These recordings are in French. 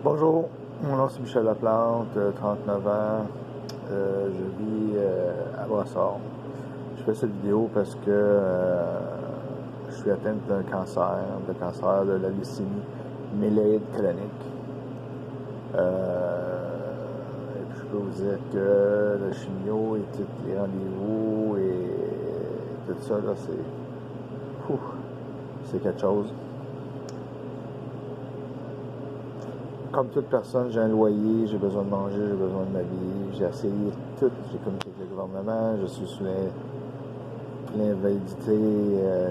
Bonjour, mon nom c'est Michel Laplante, 39 ans. Je vis à Brossard. Je fais cette vidéo parce que je suis atteint d'un cancer, de la leucémie myéloïde chronique. Et puis je peux vous dire que le chimio et tous les rendez-vous et tout ça, là, c'est quelque chose. Comme toute personne, j'ai un loyer, j'ai besoin de manger, j'ai besoin de m'habiller. J'ai essayé tout, j'ai communiqué avec le gouvernement, je suis sous l'invalidité,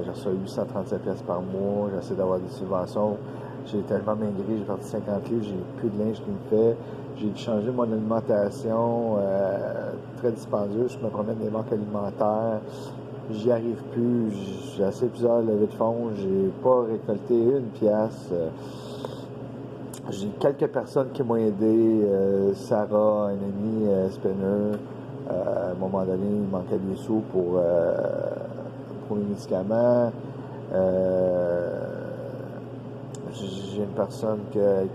j'ai reçu 837 pièces par mois, j'essaie d'avoir des subventions. J'ai tellement maigri, j'ai perdu 50 livres, j'ai plus de linge qui me fait. J'ai dû changer mon alimentation, très dispendieuse, je me promène des banques alimentaires. J'y arrive plus, j'ai essayé plusieurs levées de fonds, j'ai pas récolté une pièce. J'ai quelques personnes qui m'ont aidé. Sarah, un ami, Spinner. À un moment donné, il manquait des sous pour les médicaments. J'ai une personne que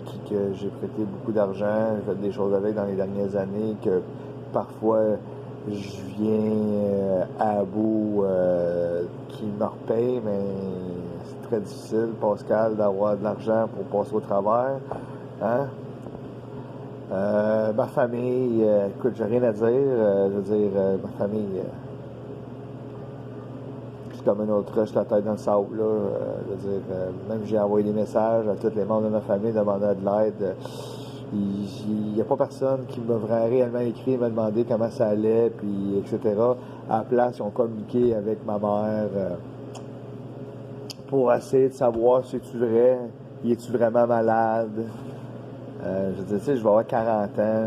j'ai prêté beaucoup d'argent. J'ai fait des choses avec dans les dernières années que parfois je viens à bout qui me repaye, mais c'est très difficile, Pascal, d'avoir de l'argent pour passer au travers. Hein? Ma famille, écoute, j'ai rien à dire. Je veux dire, ma famille, c'est comme un autre rush, la tête dans le sable, là. Je veux dire, même j'ai envoyé des messages à tous les membres de ma famille demandant de l'aide. Il n'y a pas personne qui m'a vraiment réellement écrit et m'a demandé comment ça allait, puis etc. À la place, ils ont communiqué avec ma mère pour essayer de savoir si c'est-tu vrai, es-tu vraiment malade. Je veux dire, tu sais, je vais avoir 40 ans.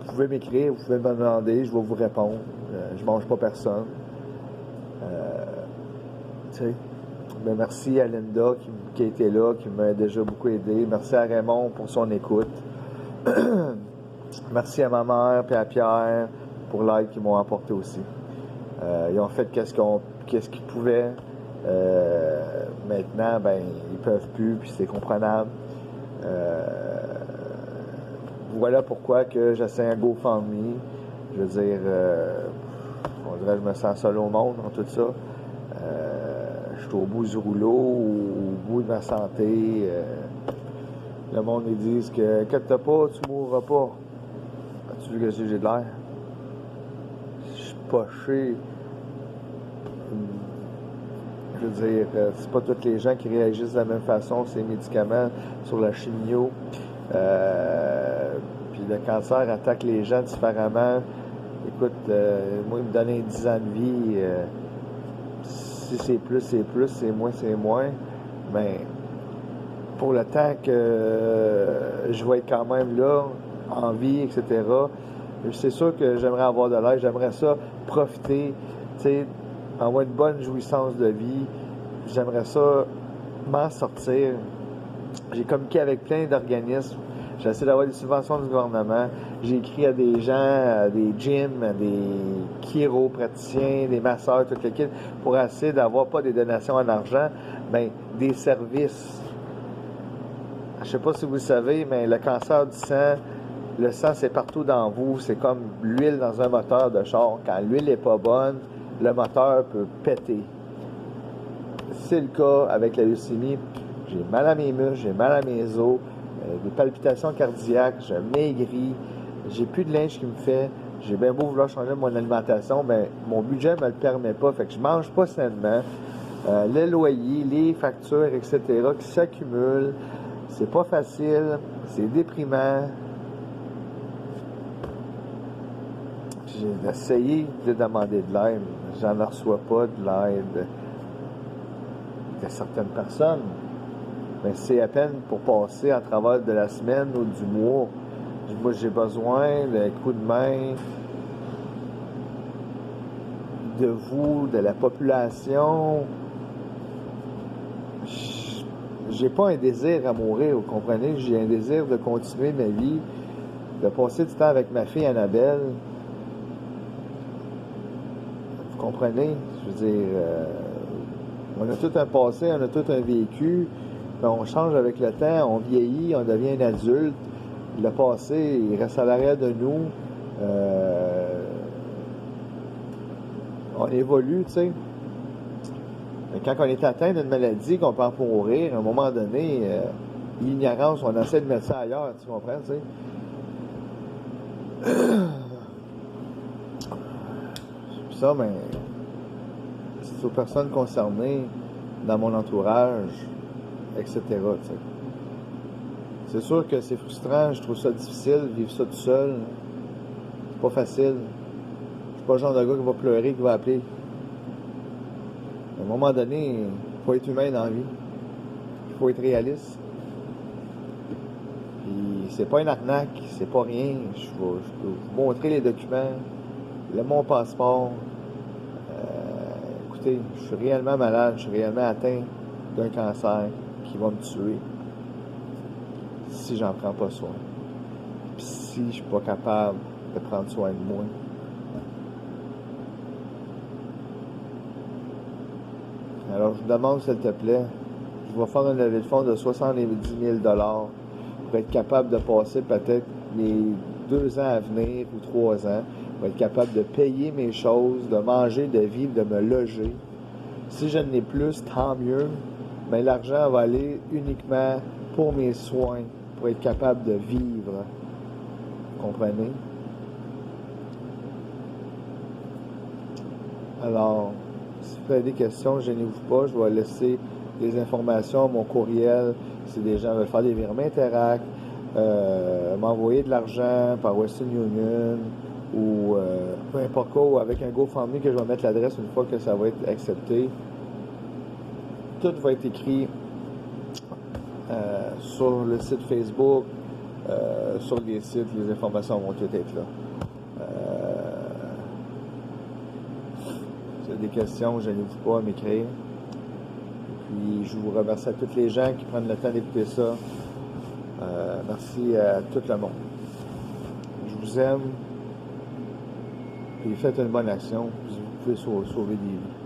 Vous pouvez m'écrire, vous pouvez me demander, je vais vous répondre. Je mange pas personne. Tu sais. Mais merci à Linda qui a été là, qui m'a déjà beaucoup aidé. Merci à Raymond pour son écoute. Merci à ma mère et à Pierre pour l'aide qu'ils m'ont apporté aussi. Ils ont fait qu'est-ce qu'ils pouvaient. Maintenant, ben, ils peuvent plus, puis c'est comprenable. Voilà pourquoi que j'essaie un GoFundMe. Je veux dire, on dirait que je me sens seul au monde dans tout ça. Je suis au bout du rouleau, au bout de ma santé. Le monde, ils disent que inquiète-toi pas, tu mourras pas. As-tu vu que j'ai de l'air? Je suis poché. Je veux dire, c'est pas tous les gens qui réagissent de la même façon sur les médicaments, sur la chimio. Puis le cancer attaque les gens différemment. Écoute, moi, il me donnait 10 ans de vie. Si c'est plus, c'est plus. C'est moins, c'est moins. Mais pour le temps que je vais être quand même là, en vie, etc., c'est sûr que j'aimerais avoir de l'aide. J'aimerais ça profiter, tu sais, avoir une bonne jouissance de vie. J'aimerais ça m'en sortir. J'ai communiqué avec plein d'organismes. J'ai essayé d'avoir des subventions du gouvernement. J'ai écrit à des gens, à des gyms, à des chiropraticiens, des masseurs, tout le kit, pour essayer d'avoir pas des donations en argent, mais des services. Je sais pas si vous le savez, mais le cancer du sang, le sang, c'est partout dans vous. C'est comme l'huile dans un moteur de char. Quand l'huile n'est pas bonne, le moteur peut péter. C'est le cas avec la leucémie. J'ai mal à mes muscles, j'ai mal à mes os, des palpitations cardiaques, je maigris, j'ai plus de linge qui me fait, j'ai bien beau vouloir changer mon alimentation, mais mon budget ne me le permet pas, fait que je mange pas sainement. Le loyer, les factures, etc., qui s'accumulent, c'est pas facile, c'est déprimant. J'ai essayé de demander de l'aide, j'en reçois pas de l'aide de certaines personnes. Mais c'est à peine pour passer à travers de la semaine ou du mois. Moi, j'ai besoin d'un coup de main de vous, de la population. J'ai pas un désir à mourir, vous comprenez? J'ai un désir de continuer ma vie, de passer du temps avec ma fille Annabelle. Vous comprenez? Je veux dire, on a tout un passé, on a tout un vécu. Puis on change avec le temps, on vieillit, on devient un adulte. Le passé, il reste à l'arrière de nous. On évolue, tu sais. Quand on est atteint d'une maladie, qu'on peut en mourir, à un moment donné, l'ignorance, on essaie de mettre ça ailleurs, tu comprends, tu sais. Puis ça, ben, c'est aux personnes concernées, dans mon entourage, etc., tu sais. C'est sûr que c'est frustrant, je trouve ça difficile, vivre ça tout seul. C'est pas facile. Je suis pas le genre de gars qui va pleurer, qui va appeler. À un moment donné, il faut être humain dans la vie. Il faut être réaliste. Puis c'est pas une arnaque, c'est pas rien. Je peux vous montrer les documents, mon passeport. Écoutez, je suis réellement malade, je suis réellement atteint d'un cancer qui va me tuer si j'en prends pas soin. Puis si je suis pas capable de prendre soin de moi. Alors, je vous demande, s'il te plaît, je vais faire une levée de fonds de 70 000 $ pour être capable de passer peut-être les 2 ans à venir ou 3 ans, pour être capable de payer mes choses, de manger, de vivre, de me loger. Si je n'ai plus, tant mieux, mais l'argent va aller uniquement pour mes soins, pour être capable de vivre. Vous comprenez? Alors, si vous avez des questions, gênez-vous pas, je vais laisser des informations, mon courriel, si des gens veulent faire des virements Interact, m'envoyer de l'argent par Western Union ou peu importe quoi, ou avec un GoFundMe que je vais mettre l'adresse une fois que ça va être accepté. Tout va être écrit sur le site Facebook, sur les sites, les informations vont toutes être là. Si vous avez des questions, gênez-vous pas à m'écrire. Puis je vous remercie à tous les gens qui prennent le temps d'écouter ça. Merci à tout le monde. Je vous aime. Puis faites une bonne action. Puis vous pouvez sauver des vies.